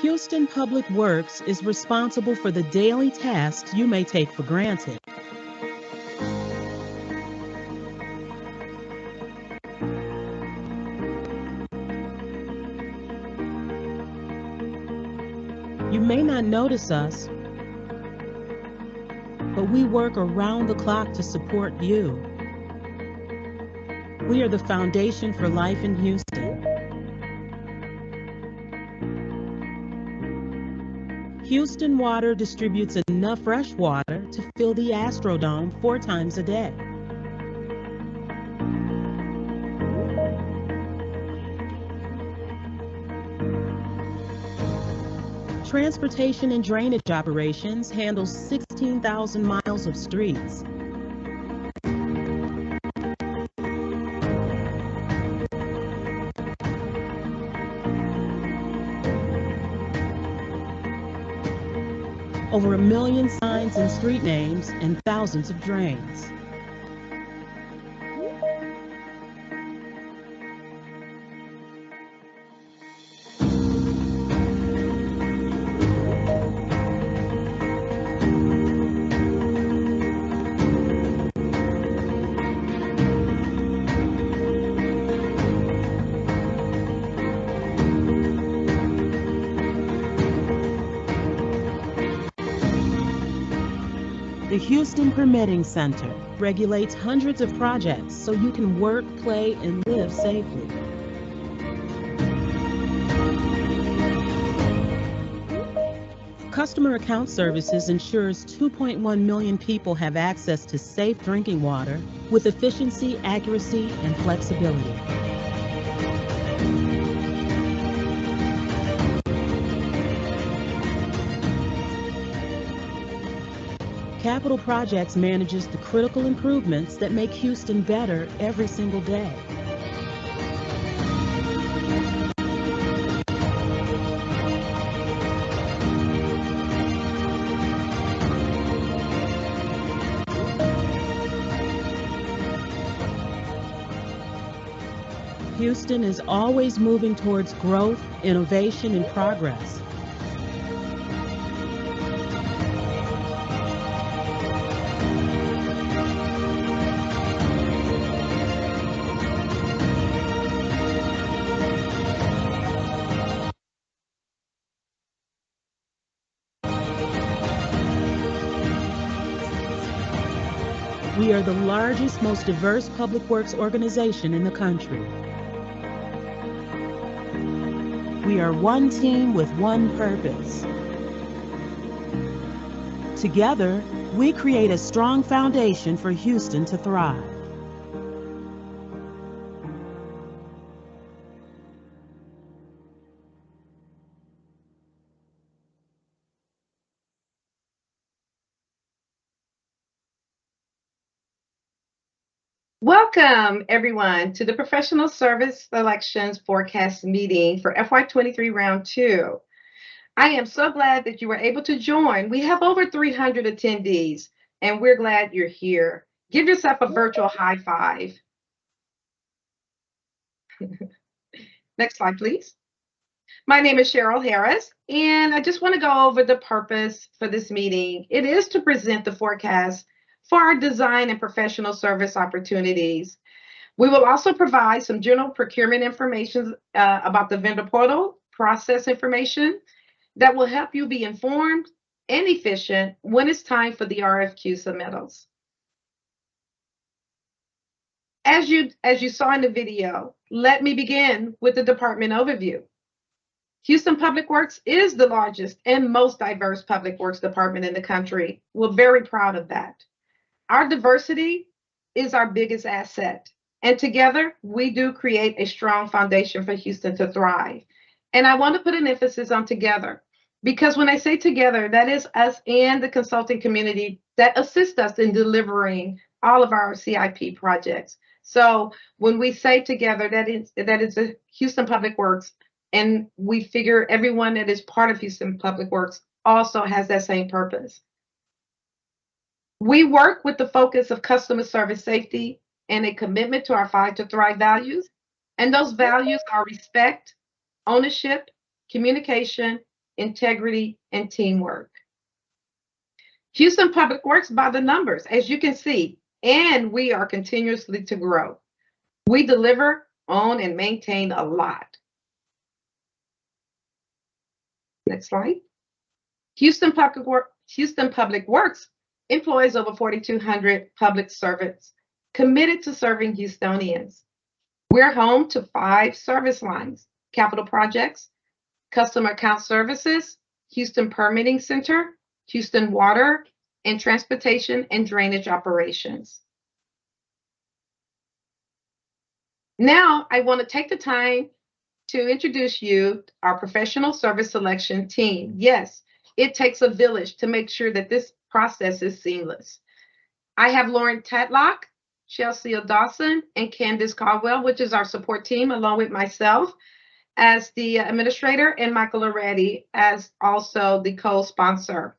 Houston Public Works is responsible for the daily tasks you may take for granted. You may not notice us, but we work around the clock to support you. We are the foundation for life in Houston. Houston Water distributes enough fresh water to fill the Astrodome 4 times a day. Transportation and drainage operations handle 16,000 miles of streets. Over 1 million signs and street names and thousands of drains. The Houston Permitting Center regulates hundreds of projects so you can work, play, and live safely. Customer Account Services ensures 2.1 million people have access to safe drinking water with efficiency, accuracy, and flexibility. Capital Projects manages the critical improvements that make Houston better every single day. Houston is always moving towards growth, innovation, and progress. We are the largest, most diverse public works organization in the country. We are one team with one purpose. Together, we create a strong foundation for Houston to thrive. Welcome, everyone, to the Professional Service Selections Forecast meeting for FY23 Round 2. I am so glad that you were able to join. We have over 300 attendees, and we're glad you're here. Give yourself a virtual high five. Next slide, please. My name is Cheryl Harris, and I just want to go over the purpose for this meeting. It is to present the forecast for our design and professional service opportunities. We will also provide some general procurement information about the vendor portal, process information that will help you be informed and efficient when it's time for the RFQ submittals. As you saw in the video, let me begin with the department overview. Houston Public Works is the largest and most diverse public works department in the country. We're very proud of that. Our diversity is our biggest asset, and together we do create a strong foundation for Houston to thrive. And I want to put an emphasis on together, because when I say together, that is us and the consulting community that assist us in delivering all of our CIP projects. So when we say together, that is a Houston Public Works, and we figure everyone that is part of Houston Public Works also has that same purpose. We work with the focus of customer service safety and a commitment to our 5 to Thrive values. And those values are respect, ownership, communication, integrity, and teamwork. Houston Public Works by the numbers, as you can see, and we are continuously to grow. We deliver, own, and maintain a lot. Next slide. Houston Public Works employs over 4,200 public servants committed to serving Houstonians. We're home to 5 service lines: capital projects, customer account services, Houston Permitting Center, Houston Water, and transportation and drainage operations. Now, I want to take the time to introduce you our professional service selection team. Yes, it takes a village to make sure that this process is seamless. I have Lauren Tadlock, Chelsea Dawson, and Candace Caldwell, which is our support team, along with myself as the administrator and Michael Loretti as also the co-sponsor.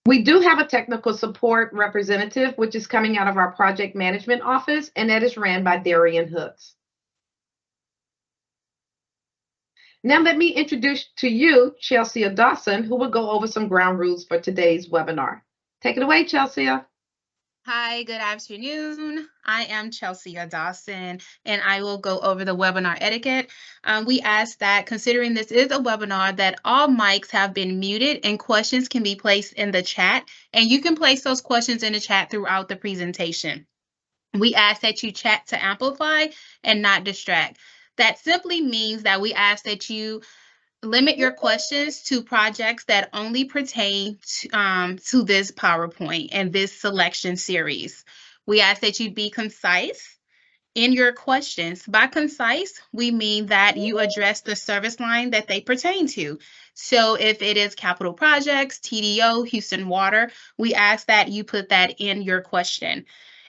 We do have a technical support representative, which is coming out of our project management office, and that is ran by Darian Hooks. Now let me introduce to you Chelsea Dawson, who will go over some ground rules for today's webinar. Take it away, Chelsea. Hi, good afternoon. I am Chelsea Dawson, and I will go over the webinar etiquette. We ask that, considering this is a webinar, that all mics have been muted and questions can be placed in the chat, and you can place those questions in the chat throughout the presentation. We ask that you chat to amplify and not distract. That simply means that we ask that you limit your questions to projects that only pertain to this PowerPoint and this selection series. We ask that you be concise in your questions. By concise, we mean that you address the service line that they pertain to. So if it is capital projects, TDO, Houston Water, we ask that you put that in your question.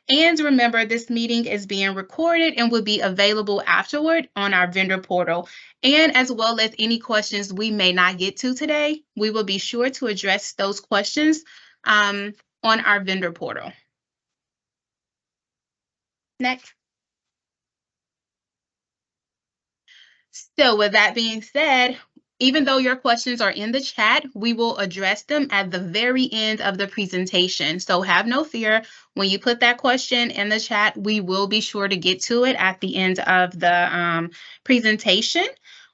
And remember, this meeting is being recorded and will be available afterward on our vendor portal. And as well as any questions we may not get to today, we will be sure to address those questions on our vendor portal. Next. So with that being said, even though your questions are in the chat, we will address them at the very end of the presentation. So have no fear. When you put that question in the chat, we will be sure to get to it at the end of the presentation.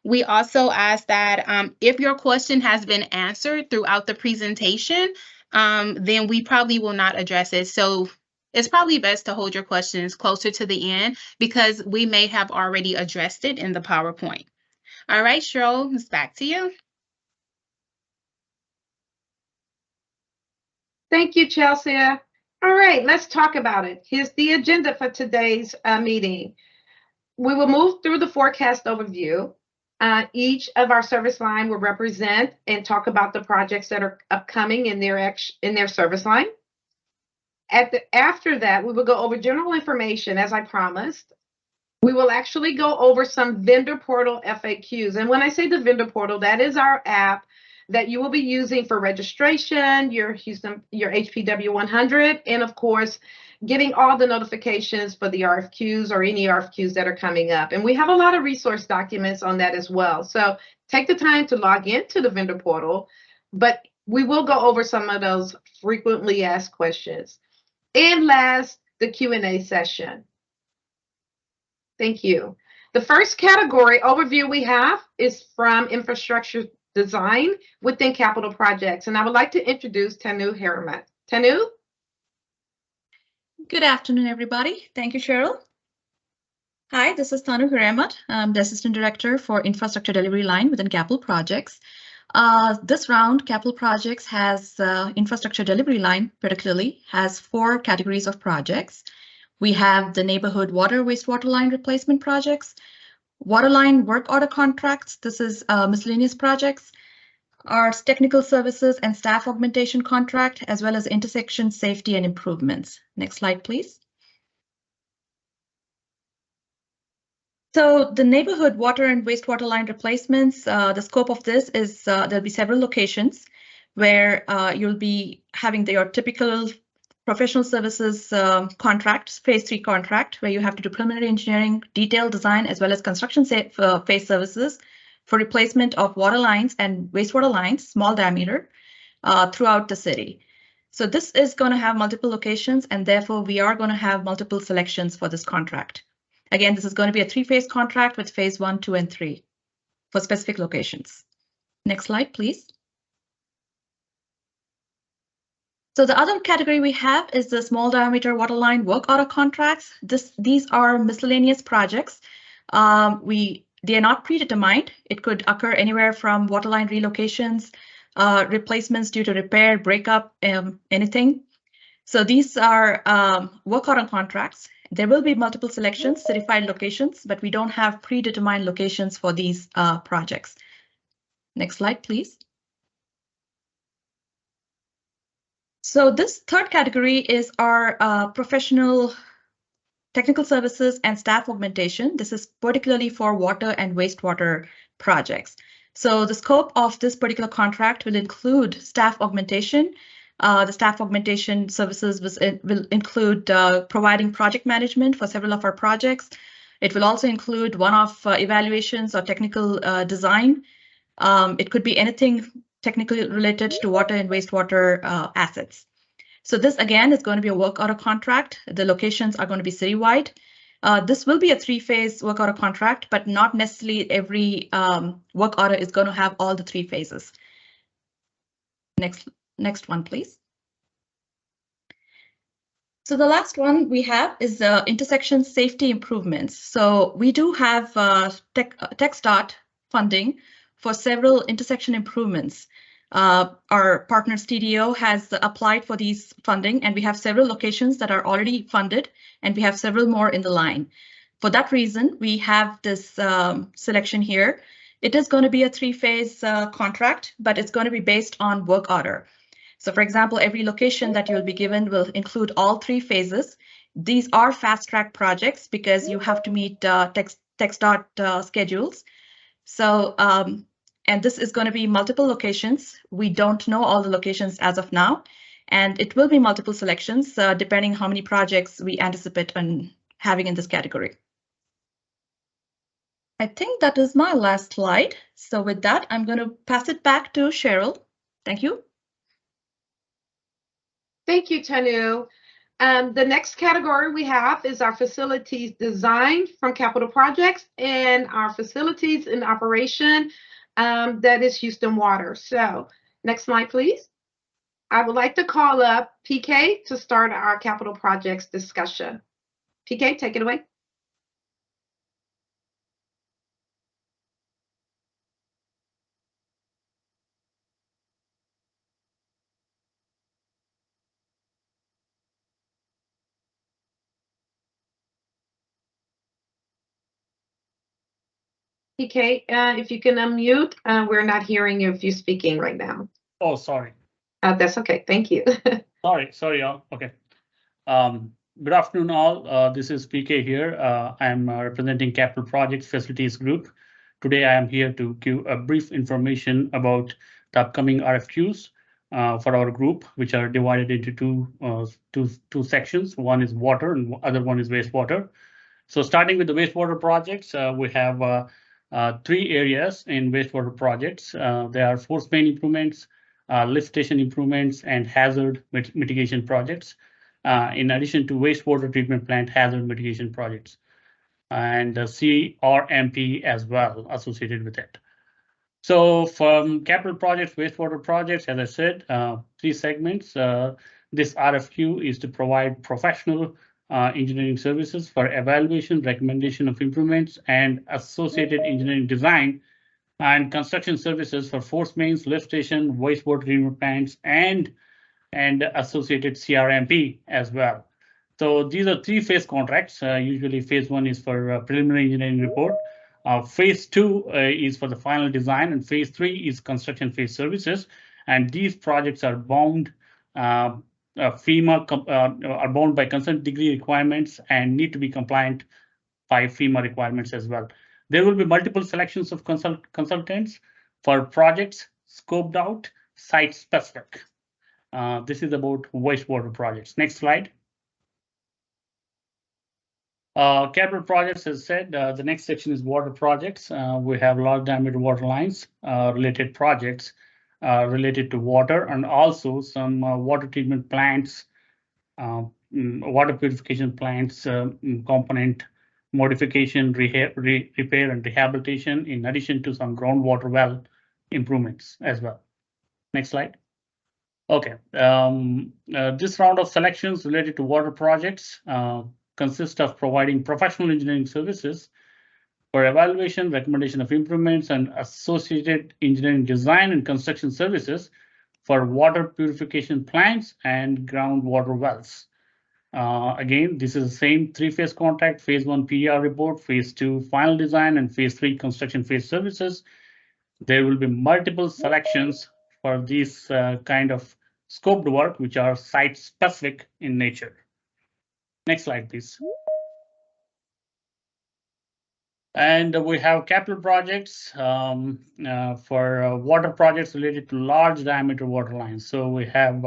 We also ask that if your question has been answered throughout the presentation, then we probably will not address it. So it's probably best to hold your questions closer to the end because we may have already addressed it in the PowerPoint. All right, Cheryl, it's back to you. Thank you, Chelsea. All right, let's talk about it. Here's the agenda for today's meeting. We will move through the forecast overview. Each of our service line will represent and talk about the projects that are upcoming in their service line. After that, we will go over general information, as I promised. We will actually go over some vendor portal FAQs. And when I say the vendor portal, that is our app that you will be using for registration, your HPW 100, and of course, getting all the notifications for the RFQs or any RFQs that are coming up. And we have a lot of resource documents on that as well. So take the time to log into the vendor portal, but we will go over some of those frequently asked questions. And last, the Q&A session. Thank you. The first category overview we have is from infrastructure design within capital projects. And I would like to introduce Tanu Haramat. Tanu? Good afternoon, everybody. Thank you, Cheryl. Hi, this is Tanu Haramat. I'm the Assistant Director for Infrastructure Delivery Line within Capital Projects. This round, Capital Projects has Infrastructure Delivery Line, particularly, has 4 categories of projects. We have the neighborhood water wastewater line replacement projects, water line work order contracts. This is miscellaneous projects, our technical services and staff augmentation contract, as well as intersection safety and improvements. Next slide, please. So the neighborhood water and wastewater line replacements, the scope of this is there'll be several locations where you'll be having your typical professional services contract, phase 3 contract, where you have to do preliminary engineering, detailed design, as well as construction phase services for replacement of water lines and wastewater lines, small diameter, throughout the city. So this is going to have multiple locations, and therefore we are going to have multiple selections for this contract. Again, this is going to be a 3-phase contract with phase 1, 2, and 3 for specific locations. Next slide, please. So the other category we have is the small diameter waterline work order contracts. These are miscellaneous projects. They are not predetermined. It could occur anywhere from waterline relocations, replacements due to repair, breakup, anything. So these are work order contracts. There will be multiple selections, certified locations, but we don't have predetermined locations for these projects. Next slide, please. So this third category is our professional technical services and staff augmentation. This is particularly for water and wastewater projects. So the scope of this particular contract will include staff augmentation. The staff augmentation services will include providing project management for several of our projects. It will also include one-off evaluations or technical design. It could be anything technically related to water and wastewater assets. So this again is going to be a work order contract. The locations are going to be citywide. This will be a 3-phase work order contract, but not necessarily every work order is going to have all the 3 phases. Next one, please. So the last one we have is intersection safety improvements. So we do have TechStart funding for several intersection improvements. Our partners TDO has applied for these funding, and we have several locations that are already funded, and we have several more in the line. For that reason, we have this selection here. It is going to be a 3-phase contract, but it's going to be based on work order. So for example, every location that you'll be given will include all 3 phases. These are fast-track projects because you have to meet TechStart schedules. So, and this is going to be multiple locations. We don't know all the locations as of now, and it will be multiple selections depending how many projects we anticipate on having in this category. I think that is my last slide. So with that, I'm going to pass it back to Cheryl. Thank you. Thank you, Tanu. The next category we have is our facilities design from capital projects and our facilities in operation. That is Houston Water. So next slide, please. I would like to call up PK to start our capital projects discussion. PK, take it away. PK, if you can unmute, we're not hearing you if you're speaking right now. Oh, sorry. That's okay. Thank you. Sorry, y'all. Okay. Good afternoon, all. This is PK here. I'm representing Capital Projects Facilities Group. Today, I am here to give a brief information about the upcoming RFQs for our group, which are divided into two sections. One is water and the other one is wastewater. So starting with the wastewater projects, we have 3 areas in wastewater projects. There are force main improvements, lift station improvements, and hazard mitigation projects, in addition to wastewater treatment plant hazard mitigation projects, and CRMP as well associated with it. So from capital projects, wastewater projects, as I said, 3 segments. This RFQ is to provide professional engineering services for evaluation, recommendation of improvements, and associated engineering design and construction services for force mains, lift station, wastewater treatment plants, and associated CRMP as well. So these are 3-phase contracts. Usually phase 1 is for preliminary engineering report. Phase 2 is for the final design, and phase 3 is construction phase services. And these projects are bound FEMA are bound by consent decree requirements and need to be compliant by FEMA requirements as well. There will be multiple selections of consultants for projects scoped out, site specific. This is about wastewater projects. Next slide. Capital projects, as said, the next section is water projects. We have large diameter water lines, related projects related to water, and also some water treatment plants, water purification plants, component modification, repair, and rehabilitation, in addition to some groundwater well improvements as well. Next slide. Okay, this round of selections related to water projects consist of providing professional engineering services for evaluation, recommendation of improvements, and associated engineering design and construction services for water purification plants and groundwater wells. Again, this is the same three-phase contract: phase 1 PER report, phase 2 final design, and phase 3 construction phase services. There will be multiple selections for these kind of scoped work, which are site-specific in nature. Next slide, please. And we have capital projects for water projects related to large diameter water lines. So we have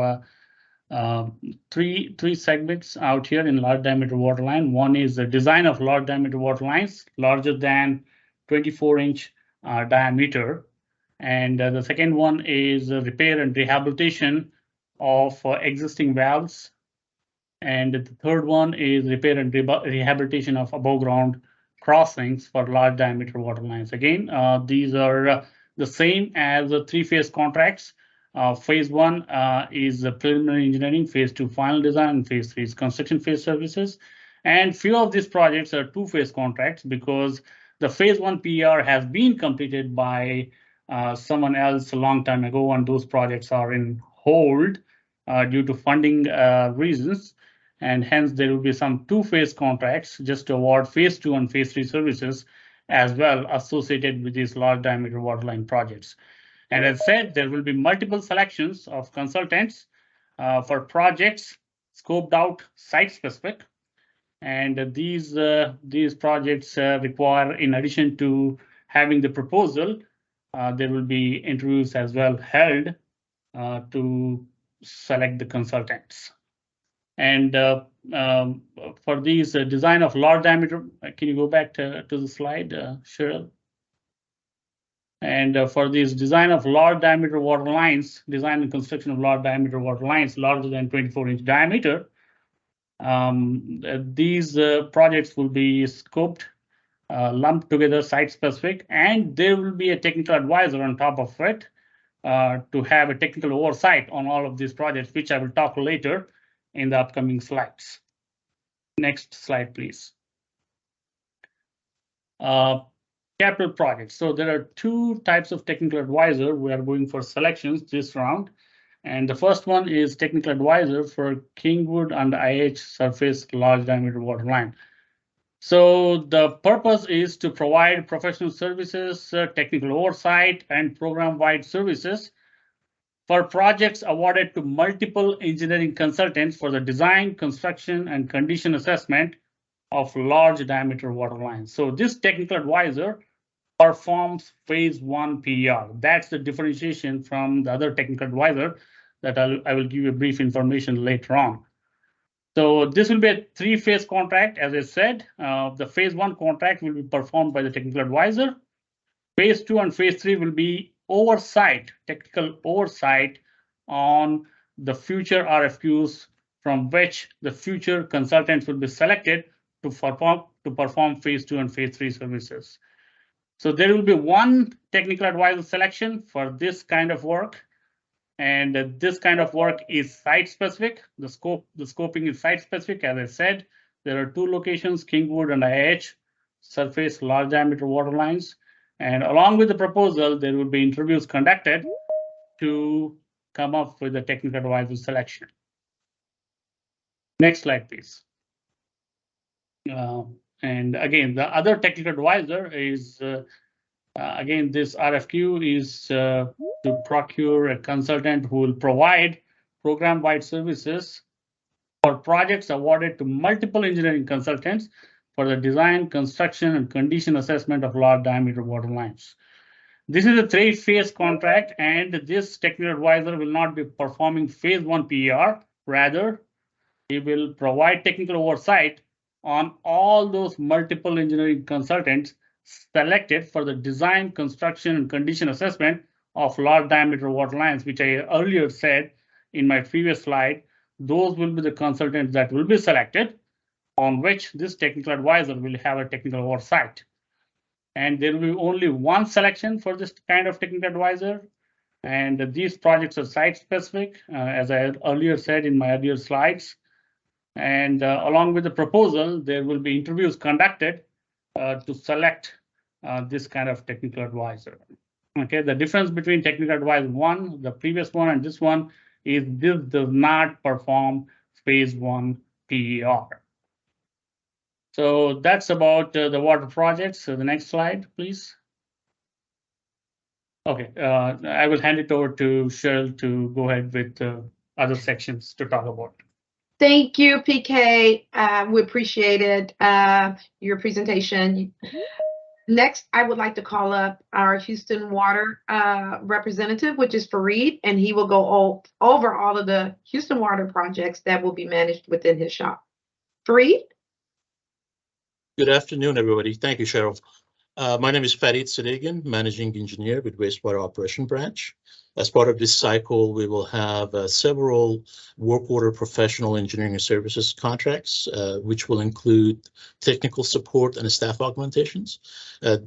three segments out here in large diameter water line. One is the design of large diameter water lines larger than 24-inch diameter. And the second one is repair and rehabilitation of existing valves. And the third one is repair and rehabilitation of above ground crossings for large diameter water lines. Again, these are the same as the three-phase contracts. Phase 1 is preliminary engineering, phase 2 final design, and phase 3 is construction phase services. And few of these projects are two-phase contracts because the phase 1 PER has been completed by someone else a long time ago, and those projects are in hold due to funding reasons. And hence there will be some two-phase contracts just to award phase 2 and phase 3 services as well associated with these large diameter waterline projects. And as said, there will be multiple selections of consultants for projects scoped out site-specific. And these projects require, in addition to having the proposal, there will be interviews as well held to select the consultants. And for these design of large diameter, can you go back to the slide, Cheryl? And for these design of large diameter water lines, design and construction of large diameter water lines larger than 24-inch diameter, these projects will be scoped, lumped together, site-specific, and there will be a technical advisor on top of it to have a technical oversight on all of these projects, which I will talk later in the upcoming slides. Next slide, please. Capital projects. So there are two types of technical advisor we are going for selections this round. And the first one is technical advisor for Kingwood and IH surface large diameter water line. So the purpose is to provide professional services, technical oversight, and program-wide services for projects awarded to multiple engineering consultants for the design, construction, and condition assessment of large diameter water lines. So this technical advisor performs phase 1 PER. That's the differentiation from the other technical advisor that I will give you brief information later on. So this will be a three-phase contract, as I said. The phase 1 contract will be performed by the technical advisor. Phase 2 and phase 3 will be oversight, technical oversight on the future RFQs from which the future consultants will be selected to perform phase 2 and phase 3 services. So there will be one technical advisor selection for this kind of work. And this kind of work is site-specific. The scoping is site-specific. As I said, there are two locations, Kingwood and IH, surface large diameter water lines. And along with the proposal, there will be interviews conducted to come up with a technical advisor selection. Next slide, please. And again, the other technical advisor is, again, this RFQ is to procure a consultant who will provide program-wide services for projects awarded to multiple engineering consultants for the design, construction, and condition assessment of large diameter water lines. This is a three-phase contract, and this technical advisor will not be performing phase 1 PER. Rather, he will provide technical oversight on all those multiple engineering consultants selected for the design, construction, and condition assessment of large diameter water lines, which I earlier said in my previous slide. Those will be the consultants that will be selected, on which this technical advisor will have a technical oversight. And there will be only one selection for this kind of technical advisor. And these projects are site specific, as I earlier said in my earlier slides. And along with the proposal, there will be interviews conducted to select this kind of technical advisor. Okay, the difference between technical advisor 1, the previous one, and this one is this does not perform phase 1 PER. So that's about the water projects. So the next slide, please. Okay, I will hand it over to Cheryl to go ahead with other sections to talk about. Thank you, PK. We appreciated your presentation. Next, I would like to call up our Houston Water representative, which is Fareed, and he will go over all of the Houston Water projects that will be managed within his shop. Fareed? Good afternoon, everybody. Thank you, Cheryl. My name is Farid Sadegan, Managing Engineer with Wastewater Operation Branch. As part of this cycle, we will have several work order professional engineering services contracts, which will include technical support and staff augmentations.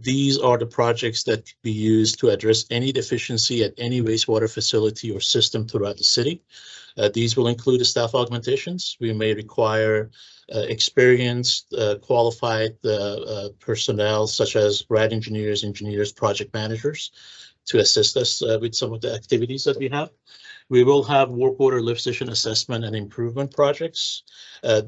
These are the projects that can be used to address any deficiency at any wastewater facility or system throughout the city. These will include staff augmentations. We may require experienced, qualified personnel such as grad engineers, project managers to assist us with some of the activities that we have. We will have work order lift station assessment and improvement projects.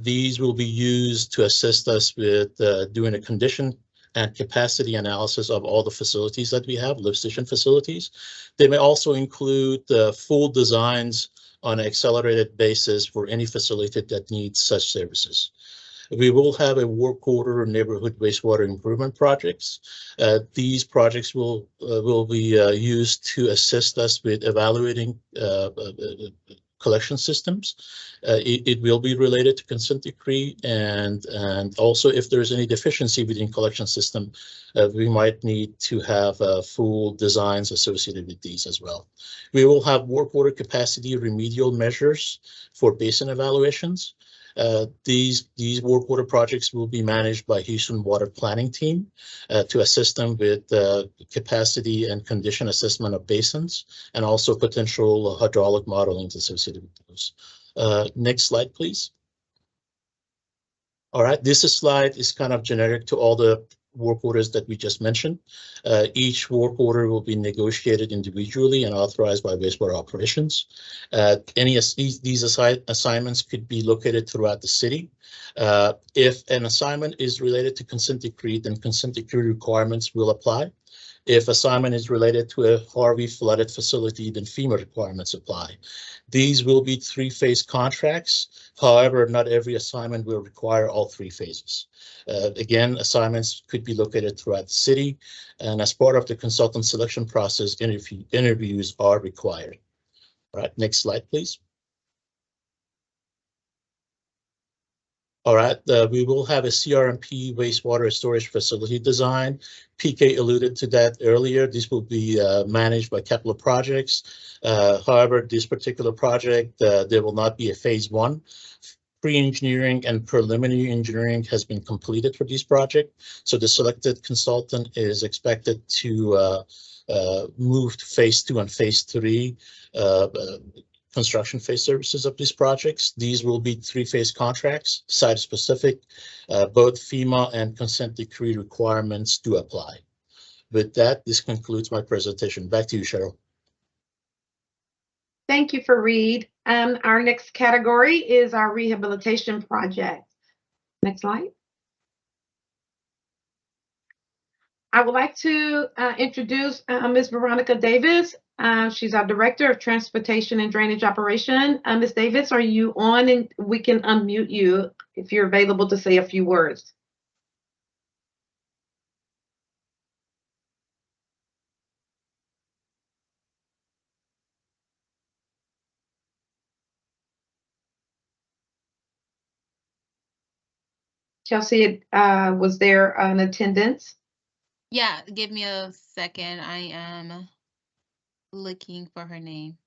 These will be used to assist us with doing a condition and capacity analysis of all the facilities that we have, lift station facilities. They may also include full designs on an accelerated basis for any facility that needs such services. We will have a work order neighborhood wastewater improvement projects. These projects will be used to assist us with evaluating collection systems. It will be related to consent decree, and also if there's any deficiency within collection system, we might need to have full designs associated with these as well. We will have work order capacity remedial measures for basin evaluations. These work order projects will be managed by Houston Water Planning Team to assist them with capacity and condition assessment of basins, and also potential hydraulic modeling associated with those. Next slide, please. All right, this slide is kind of generic to all the work orders that we just mentioned. Each work order will be negotiated individually and authorized by wastewater operations. Any of these assignments could be located throughout the city. If an assignment is related to consent decree, then consent decree requirements will apply. If assignment is related to a Harvey flooded facility, then FEMA requirements apply. These will be 3-phase contracts. However, not every assignment will require all 3 phases. Again, assignments could be located throughout the city, and as part of the consultant selection process, interviews are required. All right, next slide, please. All right, we will have a CRMP wastewater storage facility design. PK alluded to that earlier. This will be managed by Capital Projects. However, this particular project, there will not be a phase 1. Pre-engineering and preliminary engineering has been completed for this project. So the selected consultant is expected to move to phase 2 and phase 3 construction phase services of these projects. These will be 3-phase contracts, site specific. Both FEMA and consent decree requirements do apply. With that, this concludes my presentation. Back to you, Cheryl. Thank you, Fareed. Our next category is our rehabilitation project. Next slide. I would like to introduce Ms. Veronica Davis. She's our Director of Transportation and Drainage Operation. Ms. Davis, are you on? And we can unmute you if you're available to say a few words. Chelsea, was there an attendance? Yeah, give me a second. I am looking for her name.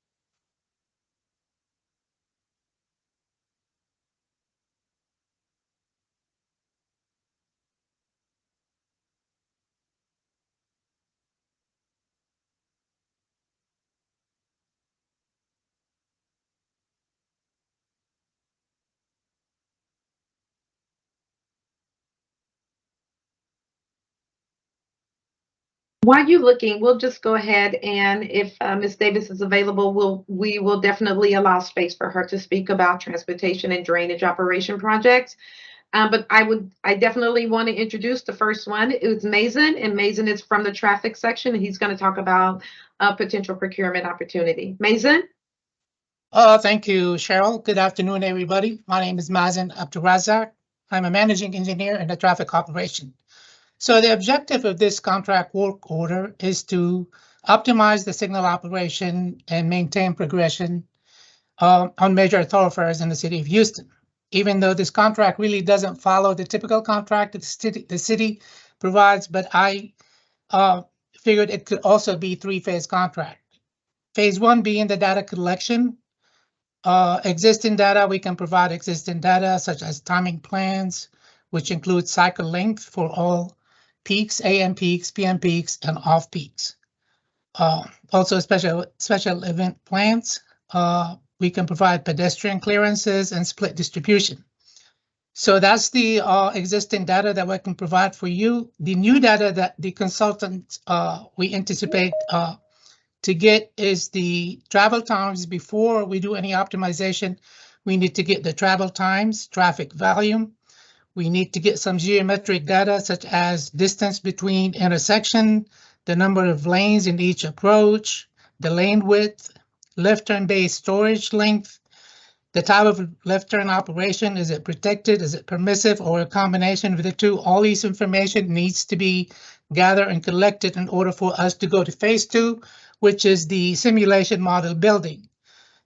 While you're looking, we'll just go ahead and if Ms. Davis is available, we will definitely allow space for her to speak about transportation and drainage operation projects. But I definitely want to introduce the first one. It's Mason, and Mason is from the traffic section, and he's going to talk about a potential procurement opportunity. Mason? Thank you, Cheryl. Good afternoon, everybody. My name is Mazen Abdurazak. I'm a managing engineer in the traffic operation. So the objective of this contract work order is to optimize the signal operation and maintain progression on major thoroughfares in the city of Houston. Even though this contract really doesn't follow the typical contract that the city provides, but I figured it could also be three-phase contract. Phase one being the data collection. Existing data, we can provide existing data such as timing plans, which include cycle length for all peaks, AM peaks, PM peaks, and off peaks. Also special event plans. We can provide pedestrian clearances and split distribution. So that's the existing data that we can provide for you. The new data that the consultant we anticipate to get is the travel times. Before we do any optimization, we need to get the travel times, traffic volume. We need to get some geometric data such as distance between intersection, the number of lanes in each approach, the lane width, left turn bay storage length, the type of left turn operation. Is it protected? Is it permissive, or a combination of the two? All these information needs to be gathered and collected in order for us to go to phase two, which is the simulation model building.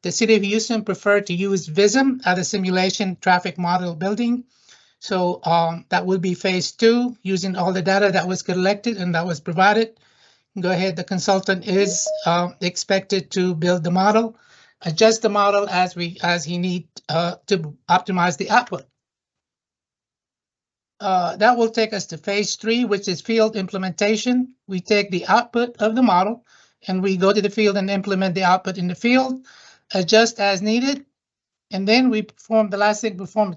The city of Houston preferred to use VISM as a simulation traffic model building. So that will be phase two, using all the data that was collected and that was provided. Go ahead, the consultant is expected to build the model, adjust the model as he need to optimize the output. That will take us to phase three, which is field implementation. We take the output of the model and we go to the field and implement the output in the field, adjust as needed. And then we perform the last thing, perform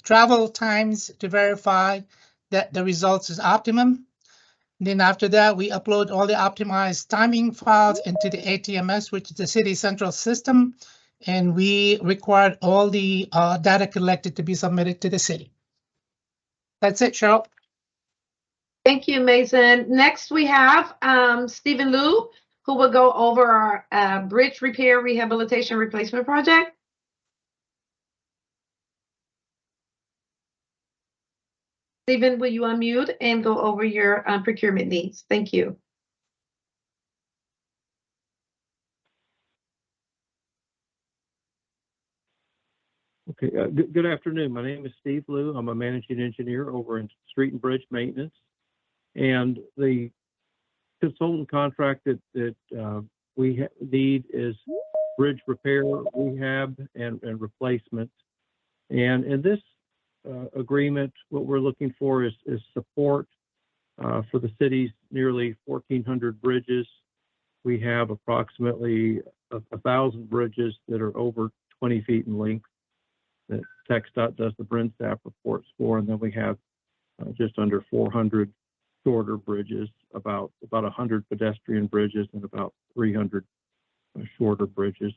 travel times to verify that the results is optimum. Then after that, we upload all the optimized timing files into the ATMS, which is the city central system. And we required all the data collected to be submitted to the city. That's it, Cheryl. Thank you, Mason. Next, we have Stephen Liu, who will go over our bridge repair rehabilitation replacement project. Stephen, will you unmute and go over your procurement needs? Thank you. Okay, good afternoon. My name is Steve Liu. I'm a managing engineer over in Street and Bridge Maintenance. And the consultant contract that we need is bridge repair, rehab, and replacement. And in this agreement, what we're looking for is support for the city's nearly 1,400 bridges. We have approximately 1,000 bridges that are over 20 feet in length that TxDOT does the BRINSTAF reports for, and then we have just under 400 shorter bridges, about 100 pedestrian bridges, and about 300 shorter bridges.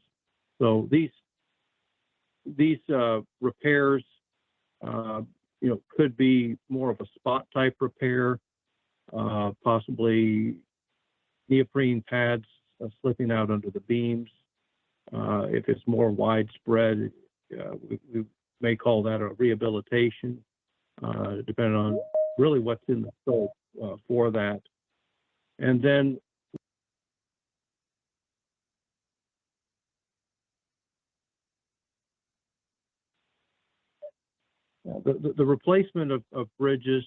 So these repairs, could be more of a spot type repair, possibly neoprene pads slipping out under the beams. If it's more widespread, we may call that a rehabilitation, depending on really what's in the scope for that. And then The replacement of bridges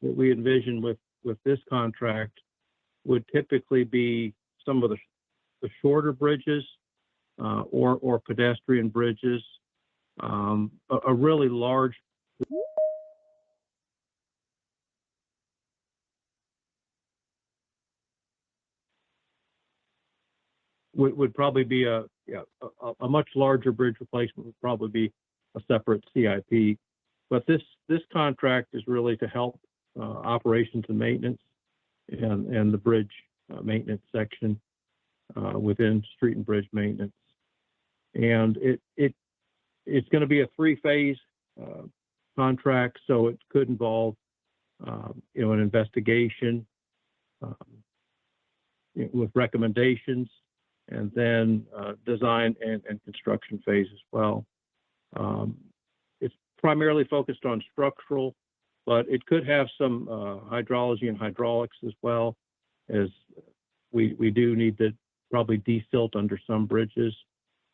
that we envision with this contract would typically be some of the shorter bridges or pedestrian bridges. A really large would probably be a much larger bridge replacement would probably be a separate CIP. But this contract is really to help operations and maintenance and the bridge maintenance section within street and bridge maintenance. And it's going to be a 3-phase contract, so it could involve an investigation with recommendations, and then design and construction phase as well. It's primarily focused on structural, but it could have some hydrology and hydraulics as well, as we do need to probably desilt under some bridges.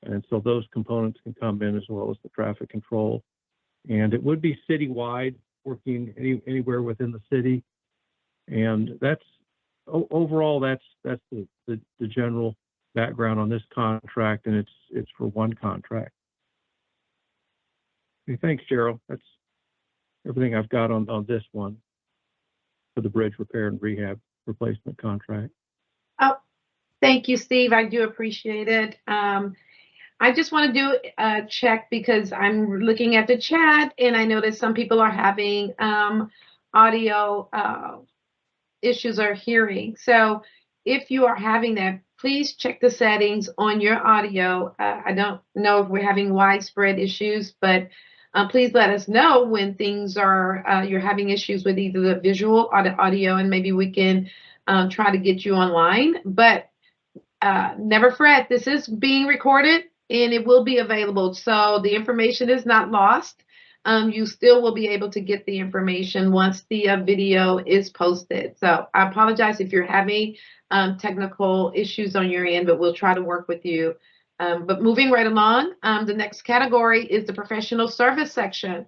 And so those components can come in, as well as the traffic control. And it would be citywide, working anywhere within the city. And that's overall, that's the general background on this contract, and it's for one contract. Okay, thanks, Cheryl. That's everything I've got on this one for the bridge repair and rehab replacement contract. Oh, thank you, Steve. I do appreciate it. I just want to do a check because I'm looking at the chat and I noticed some people are having audio issues or hearing. So if you are having that, please check the settings on your audio. I don't know if we're having widespread issues, but please let us know when things are, you're having issues with either the visual or the audio, and maybe we can try to get you online. But never fret, this is being recorded and it will be available. So the information is not lost. You still will be able to get the information once the video is posted. So I apologize if you're having technical issues on your end, but we'll try to work with you. But moving right along, the next category is the professional service section.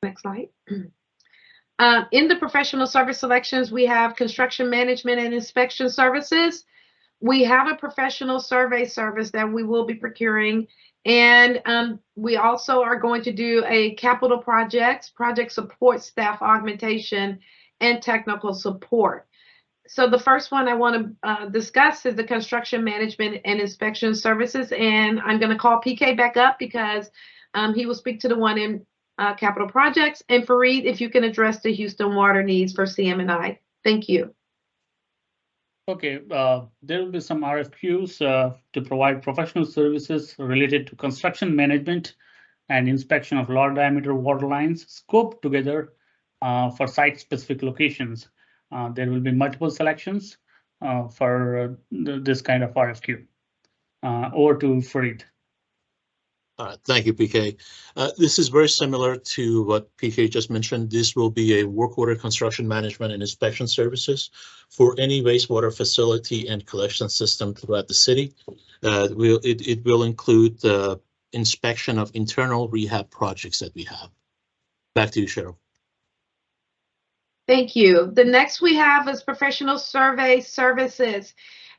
Next slide. In the professional service selections, we have construction management and inspection services. We have a professional survey service that we will be procuring. And we also are going to do a capital project support, staff augmentation, and technical support. So the first one I want to discuss is the construction management and inspection services. And I'm going to call PK back up because he will speak to the one in capital projects. And Fareed, if you can address the Houston water needs for CM&I. Thank you. Okay, there will be some RFQs to provide professional services related to construction management and inspection of large diameter water lines scoped together for site-specific locations. There will be multiple selections for this kind of RFQ. Over to Fareed. Thank you, PK. This is very similar to what PK just mentioned. This will be a work order construction management and inspection services for any wastewater facility and collection system throughout the city. It will include the inspection of internal rehab projects that we have. Back to you, Cheryl. Thank you. The next we have is professional survey services.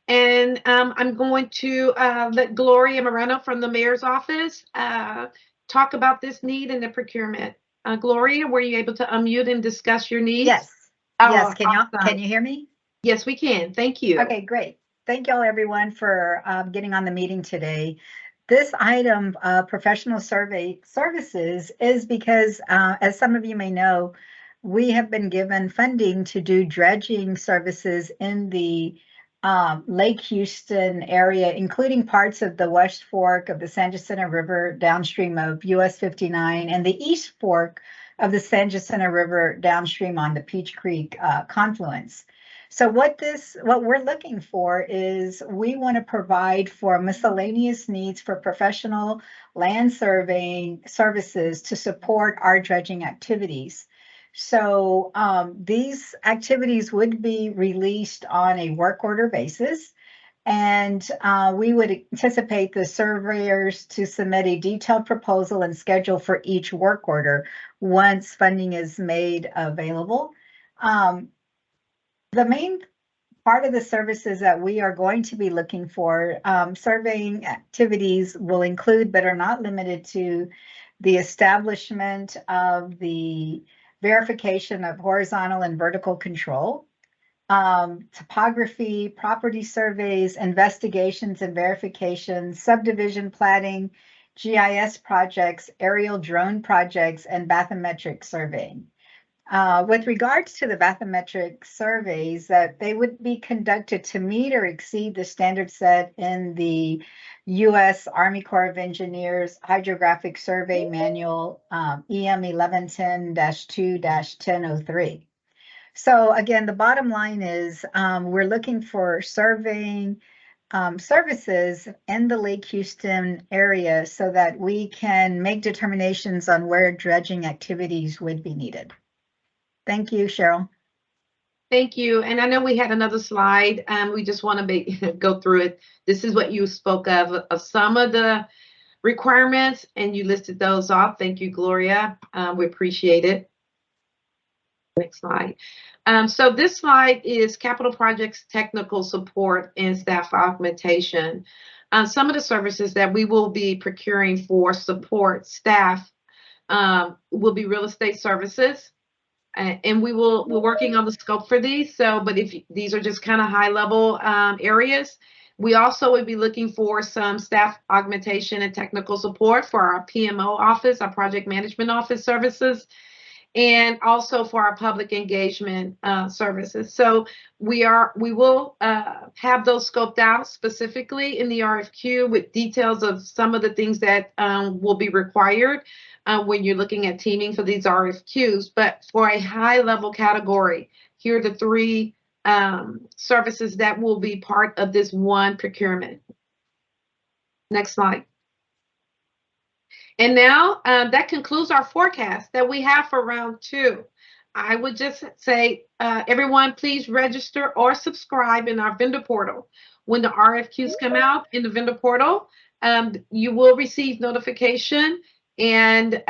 And I'm going to let Gloria Moreno from the mayor's office talk about this need and the procurement. Gloria, were you able to unmute and discuss your needs? Yes. Yes. Can you hear me? Yes, we can. Thank you. Okay, great. Thank you all, everyone, for getting on the meeting today. This item, professional survey services, is because, as some of you may know, we have been given funding to do dredging services in the Lake Houston area, including parts of the West Fork of the San Jacinto River downstream of US 59 and the East Fork of the San Jacinto River downstream on the Peach Creek confluence. So what we're looking for is we want to provide for miscellaneous needs for professional land surveying services to support our dredging activities. So these activities would be released on a work order basis. And we would anticipate the surveyors to submit a detailed proposal and schedule for each work order once funding is made available. The main part of the services that we are going to be looking for, surveying activities will include, but are not limited to, the establishment of the verification of horizontal and vertical control, topography, property surveys, investigations and verifications, subdivision platting, GIS projects, aerial drone projects, and bathymetric surveying. With regards to the bathymetric surveys, that they would be conducted to meet or exceed the standard set in the U.S. Army Corps of Engineers Hydrographic Survey Manual, EM 1110-2-1003. So again, the bottom line is we're looking for surveying services in the Lake Houston area so that we can make determinations on where dredging activities would be needed. Thank you, Cheryl. Thank you. And I know we had another slide. We just want to go through it. This is what you spoke of some of the requirements, and you listed those off. Thank you, Gloria. We appreciate it. Next slide. So this slide is capital projects, technical support, and staff augmentation. Some of the services that we will be procuring for support staff will be real estate services. And we're working on the scope for these. So, but if these are just kind of high level areas, we also would be looking for some staff augmentation and technical support for our PMO office, our project management office services, and also for our public engagement services. So we will have those scoped out specifically in the RFQ with details of some of the things that will be required when you're looking at teaming for these RFQs. But for a high level category, here are the three services that will be part of this one procurement. Next slide. And now that concludes our forecast that we have for round 2. I would just say, everyone, please register or subscribe in our vendor portal. When the RFQs come out in the vendor portal, you will receive notification. And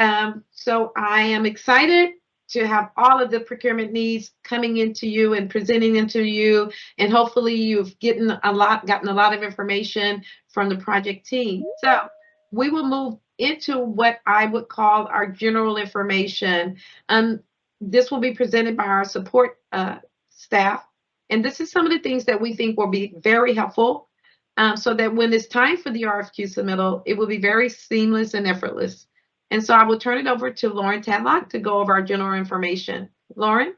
so I am excited to have all of the procurement needs coming into you and presenting them to you. And hopefully you've gotten a lot of information from the project team. So we will move into what I would call our general information. This will be presented by our support staff. And this is some of the things that we think will be very helpful so that when it's time for the RFQ submittal, it will be very seamless and effortless. And so I will turn it over to Lauren Tadlock to go over our general information. Lauren?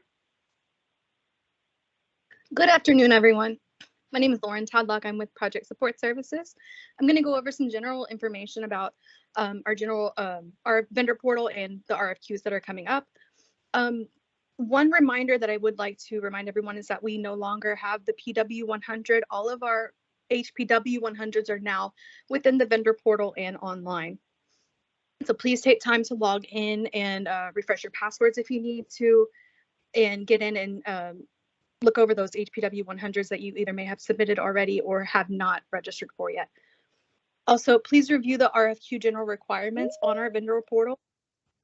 Good afternoon, everyone. My name is Lauren Tadlock. I'm with Project Support Services. I'm going to go over some general information about our vendor portal and the RFQs that are coming up. One reminder that I would like to remind everyone is that we no longer have the PW100. All of our HPW100s are now within the vendor portal and online. So please take time to log in and refresh your passwords if you need to, and get in and look over those HPW100s that you either may have submitted already or have not registered for yet. Also, please review the RFQ general requirements on our vendor portal.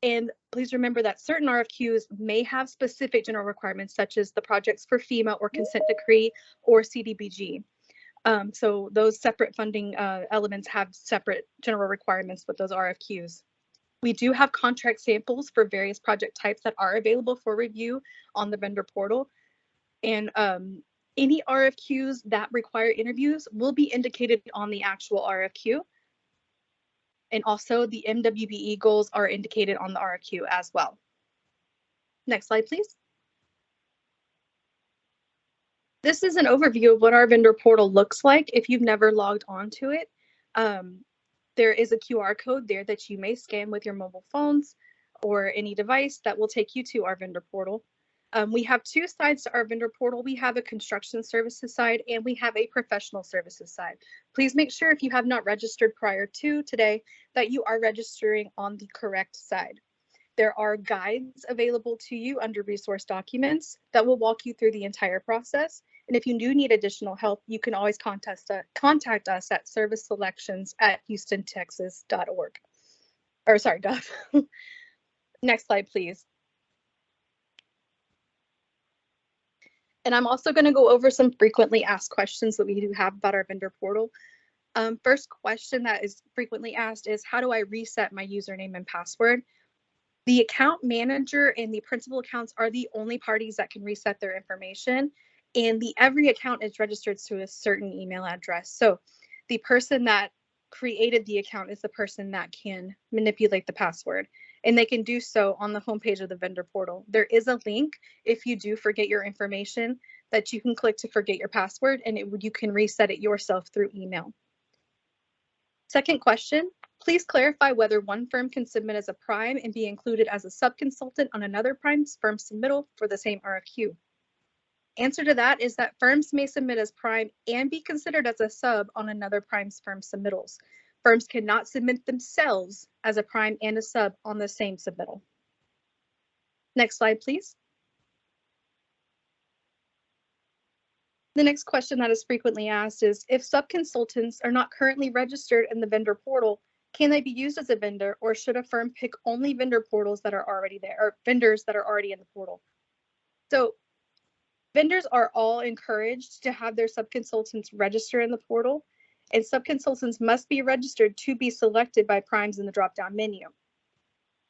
And please remember that certain RFQs may have specific general requirements, such as the projects for FEMA or consent decree or CDBG. So those separate funding elements have separate general requirements with those RFQs. We do have contract samples for various project types that are available for review on the vendor portal. And any RFQs that require interviews will be indicated on the actual RFQ. And also the MWBE goals are indicated on the RFQ as well. Next slide, please. This is an overview of what our vendor portal looks like if you've never logged onto it. There is a QR code there that you may scan with your mobile phones or any device that will take you to our vendor portal. We have two sides to our vendor portal. We have a construction services side and we have a professional services side. Please make sure if you have not registered prior to today that you are registering on the correct side. There are guides available to you under resource documents that will walk you through the entire process. And if you do need additional help, you can always contact us at serviceselections@houstontexas.org. Or sorry, .gov. Next slide, please. And I'm also going to go over some frequently asked questions that we do have about our vendor portal. First question that is frequently asked is, how do I reset my username and password? The account manager and the principal accounts are the only parties that can reset their information. And every account is registered to a certain email address. So the person that created the account is the person that can manipulate the password. And they can do so on the homepage of the vendor portal. There is a link if you do forget your information that you can click to forget your password, and you can reset it yourself through email. Second question, please clarify whether one firm can submit as a prime and be included as a subconsultant on another prime firm submittal for the same RFQ. Answer to that is that firms may submit as prime and be considered as a sub on another prime's firm submittals. Firms cannot submit themselves as a prime and a sub on the same submittal. Next slide, please. The next question that is frequently asked is, if subconsultants are not currently registered in the vendor portal, can they be used as a vendor, or should a firm pick only vendor portals that are already there, or vendors that are already in the portal? So vendors are all encouraged to have their subconsultants register in the portal, and subconsultants must be registered to be selected by primes in the drop-down menu.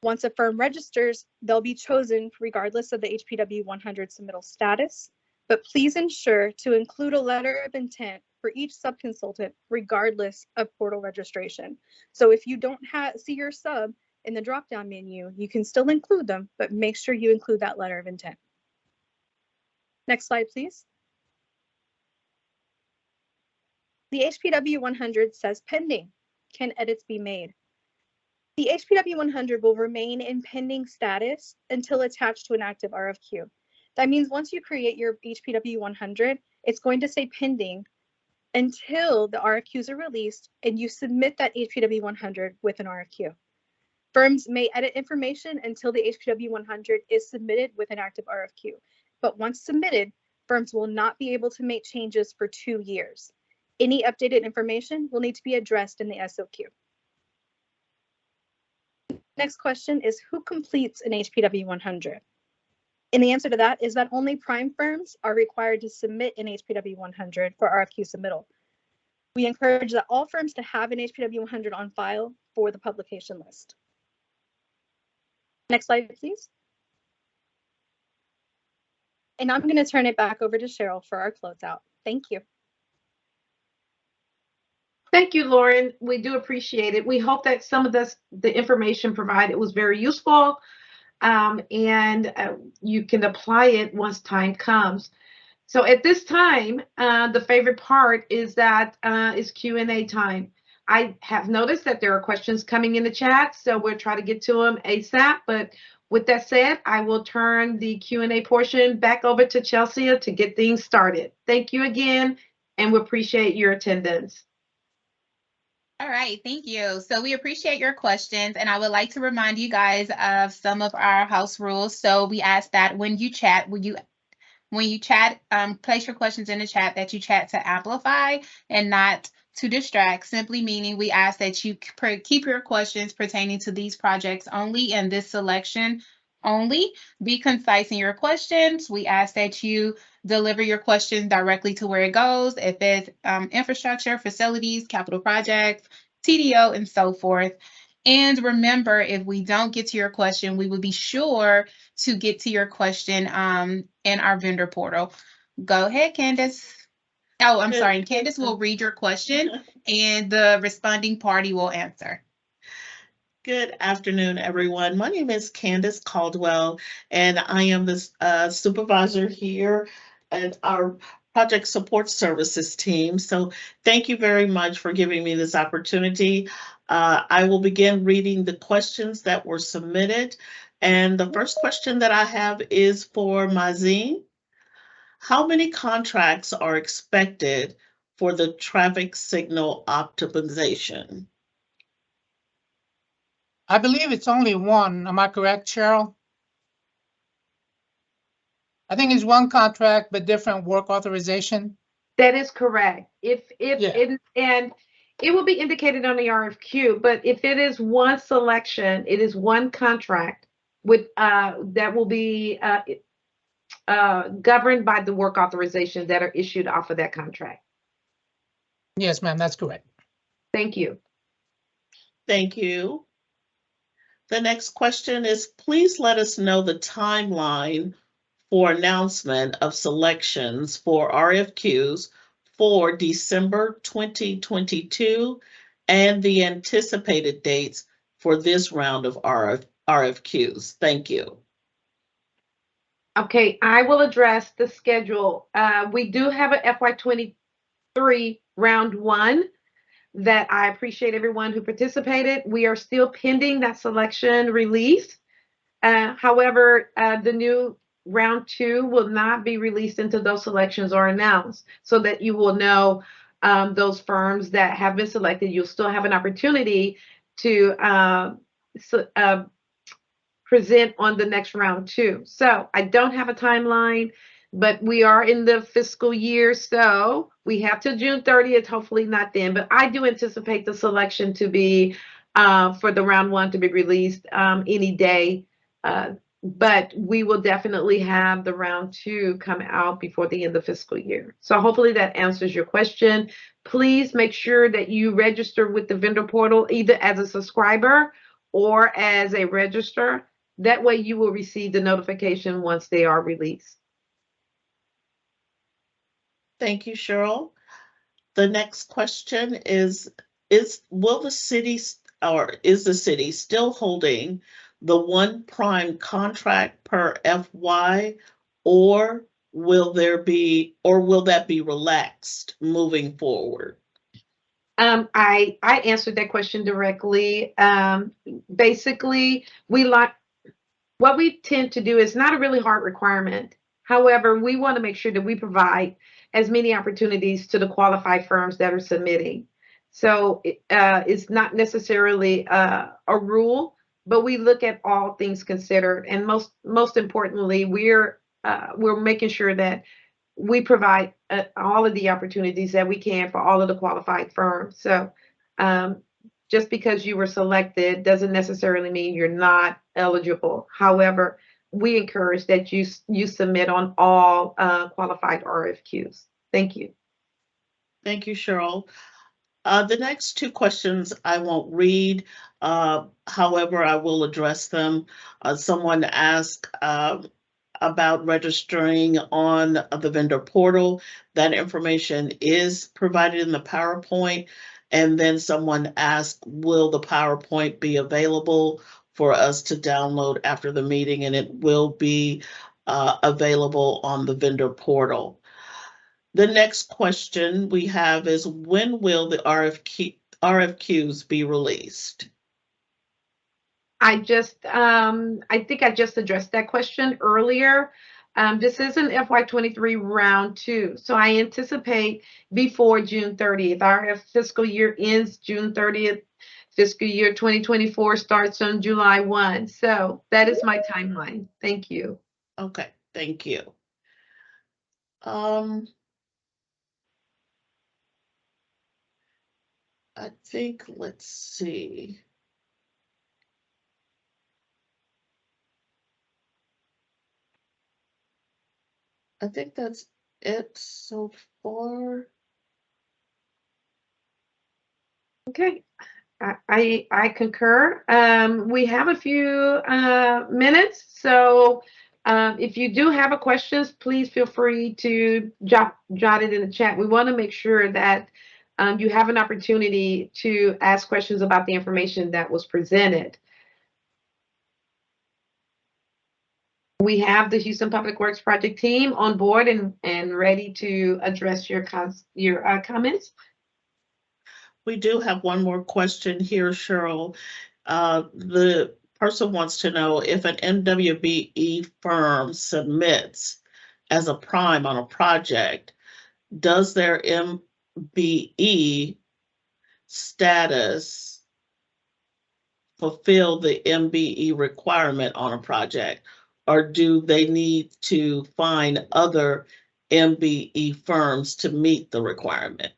Once a firm registers, they'll be chosen regardless of the HPW 100 submittal status, but please ensure to include a letter of intent for each subconsultant regardless of portal registration. So if you don't see your sub in the drop-down menu, you can still include them, but make sure you include that letter of intent. Next slide, please. The HPW 100 says pending. Can edits be made? The HPW 100 will remain in pending status until attached to an active RFQ. That means once you create your HPW 100, it's going to say pending until the RFQs are released and you submit that HPW 100 with an RFQ. Firms may edit information until the HPW 100 is submitted with an active RFQ. But once submitted, firms will not be able to make changes for 2 years. Any updated information will need to be addressed in the SOQ. Next question is, who completes an HPW 100? And the answer to that is that only prime firms are required to submit an HPW 100 for RFQ submittal. We encourage that all firms to have an HPW 100 on file for the publication list. Next slide, please. And I'm going to turn it back over to Cheryl for our closeout. Thank you. Thank you, Lauren. We do appreciate it. We hope that some of the information provided was very useful, and you can apply it once time comes. So at this time, the favorite part is Q&A time. I have noticed that there are questions coming in the chat, so we'll try to get to them ASAP. But with that said, I will turn the Q&A portion back over to Chelsea to get things started. Thank you again, and we appreciate your attendance. All right, thank you. So we appreciate your questions, and I would like to remind you guys of some of our house rules. So we ask that when you chat, place your questions in the chat, that you chat to amplify and not to distract, simply meaning we ask that you keep your questions pertaining to these projects only and this selection only. Be concise in your questions. We ask that you deliver your question directly to where it goes. If it's infrastructure, facilities, capital projects, TDO, and so forth. And remember, if we don't get to your question, we will be sure to get to your question in our vendor portal. Go ahead, Candace. Oh, I'm sorry. And Candace will read your question and the responding party will answer. Good afternoon, everyone. My name is Candace Caldwell, and I am the supervisor here at our Project Support Services team. So thank you very much for giving me this opportunity. I will begin reading the questions that were submitted. And the first question that I have is for Mazin. How many contracts are expected for the traffic signal optimization? I believe it's only one. Am I correct, Cheryl? I think it's one contract, but different work authorization. That is correct. If Yeah. and it will be indicated on the RFQ, but if it is one selection, it is one contract with that will be governed by the work authorizations that are issued off of that contract. Yes, ma'am, that's correct. Thank you. Thank you. The next question is, please let us know the timeline for announcement of selections for RFQs for December 2022 and the anticipated dates for this round of RFQs. Thank you. Okay, I will address the schedule. We do have a FY23 round 1 that I appreciate everyone who participated. We are still pending that selection release. However, the new round 2 will not be released until those selections are announced, so that you will know those firms that have been selected. You'll still have an opportunity to present on the next round 2. So I don't have a timeline, but we are in the fiscal year, so we have till June 30th, hopefully not then, but I do anticipate the selection to be for the round 1 to be released any day. But we will definitely have the round 2 come out before the end of the fiscal year. So hopefully that answers your question. Please make sure that you register with the vendor portal either as a subscriber or as a registrar. That way you will receive the notification once they are released. Thank you, Cheryl. The next question is will the city or is the city still holding the one prime contract per FY, or will that be relaxed moving forward? I answered that question directly. Basically, what we tend to do is not a really hard requirement. However, we want to make sure that we provide as many opportunities to the qualified firms that are submitting. So it's not necessarily a rule, but we look at all things considered. And most importantly, we're making sure that we provide all of the opportunities that we can for all of the qualified firms. So just because you were selected doesn't necessarily mean you're not eligible. However, we encourage that you submit on all qualified RFQs. Thank you. Thank you, Cheryl. The next 2 questions I won't read. However, I will address them. Someone asked about registering on the vendor portal. That information is provided in the PowerPoint. And then someone asked, will the PowerPoint be available for us to download after the meeting? And it will be available on the vendor portal. The next question we have is, when will the RFQs be released? I think I just addressed that question earlier. This is an FY23 round 2. So I anticipate before June 30th. Our fiscal year ends June 30th. Fiscal year 2024 starts on July 1. So that is my timeline. Thank you. Okay, thank you. I think, let's see. I think that's it so far. Okay, I concur. We have a few minutes, so if you do have a questions, please feel free to jot it in the chat. We want to make sure that you have an opportunity to ask questions about the information that was presented. We have the Houston Public Works Project team on board and ready to address your comments. We do have one more question here, Cheryl. The person wants to know, if an MWBE firm submits as a prime on a project, does their MBE status fulfill the MBE requirement on a project, or do they need to find other MBE firms to meet the requirement?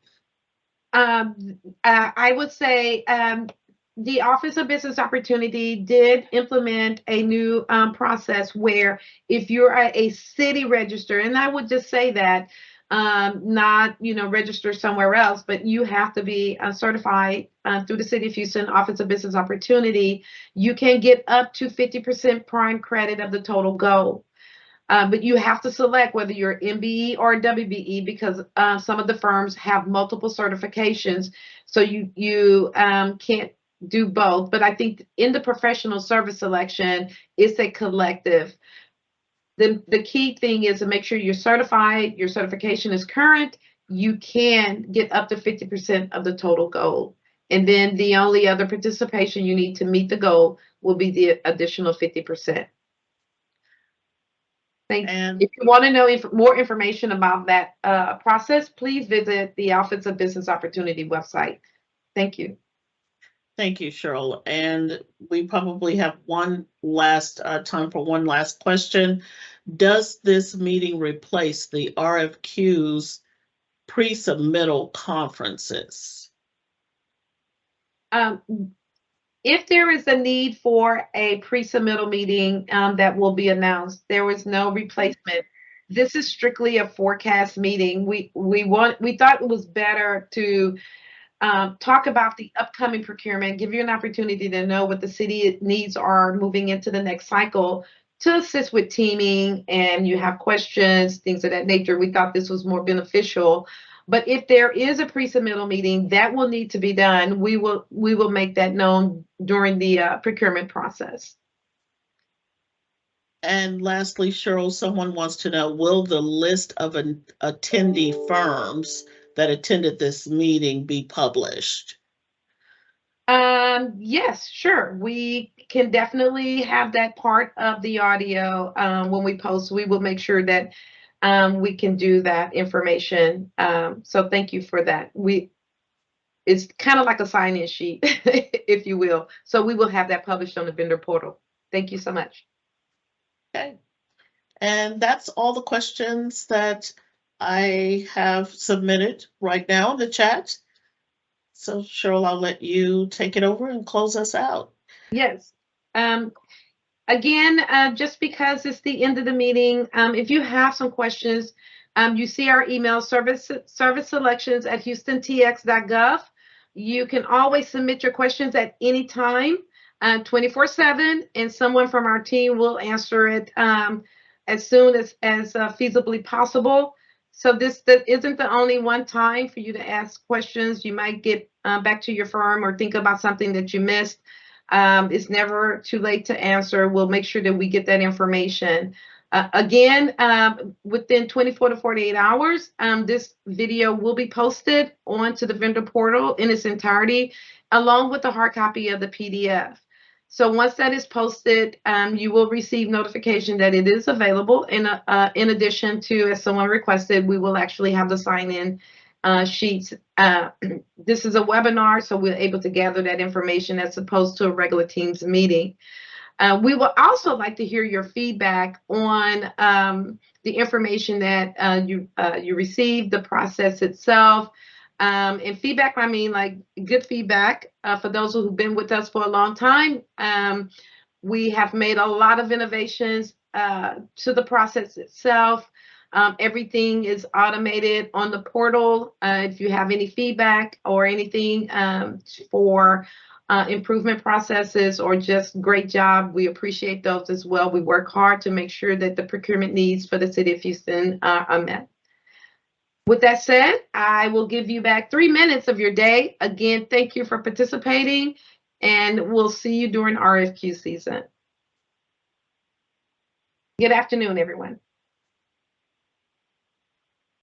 I would say the Office of Business Opportunity did implement a new process where if you're a city register, and I would just say that not register somewhere else, but you have to be certified through the City of Houston Office of Business Opportunity, you can get up to 50% prime credit of the total goal. But you have to select whether you're MBE or WBE because some of the firms have multiple certifications, so you can't do both. But I think in the professional service selection, it's a collective. The key thing is to make sure you're certified, your certification is current, you can get up to 50% of the total goal. And then the only other participation you need to meet the goal will be the additional 50%. Thank you. If you want to know more information about that process, please visit the Office of Business Opportunity website. Thank you. Thank you, Cheryl. And we probably have one last time for one last question. Does this meeting replace the RFQ's pre-submittal conferences? If there is a need for a pre-submittal meeting that will be announced, there was no replacement. This is strictly a forecast meeting. We thought it was better to talk about the upcoming procurement, give you an opportunity to know what the city needs are moving into the next cycle to assist with teaming, and you have questions, things of that nature. We thought this was more beneficial. But if there is a pre-submittal meeting that will need to be done, we will make that known during the procurement process. And lastly, Cheryl, someone wants to know, will the list of attendee firms that attended this meeting be published? Yes, sure. We can definitely have that part of the audio when we post. We will make sure that we can do that information. So thank you for that. It's kind of like a sign-in sheet, if you will. So we will have that published on the vendor portal. Thank you so much. Okay. And that's all the questions that I have submitted right now in the chat. So Cheryl, I'll let you take it over and close us out. Yes. Again, just because it's the end of the meeting, if you have some questions, you see our email service selections at houstontx.gov. You can always submit your questions at any time, 24/7, and someone from our team will answer it as soon as feasibly possible. So that isn't the only one time for you to ask questions. You might get back to your firm or think about something that you missed. It's never too late to answer. We'll make sure that we get that information. Again, within 24 to 48 hours, this video will be posted onto the vendor portal in its entirety, along with the hard copy of the PDF. So once that is posted, you will receive notification that it is available. In addition to, as someone requested, we will actually have the sign-in sheets. This is a webinar, so we're able to gather that information as opposed to a regular Teams meeting. We will also like to hear your feedback on the information that you received, the process itself. And feedback, I mean like good feedback for those who've been with us for a long time. We have made a lot of innovations to the process itself. Everything is automated on the portal. If you have any feedback or anything for improvement processes or just great job, we appreciate those as well. We work hard to make sure that the procurement needs for the City of Houston are met. With that said, I will give you back 3 minutes of your day. Again, thank you for participating, and we'll see you during RFQ season. Good afternoon, everyone.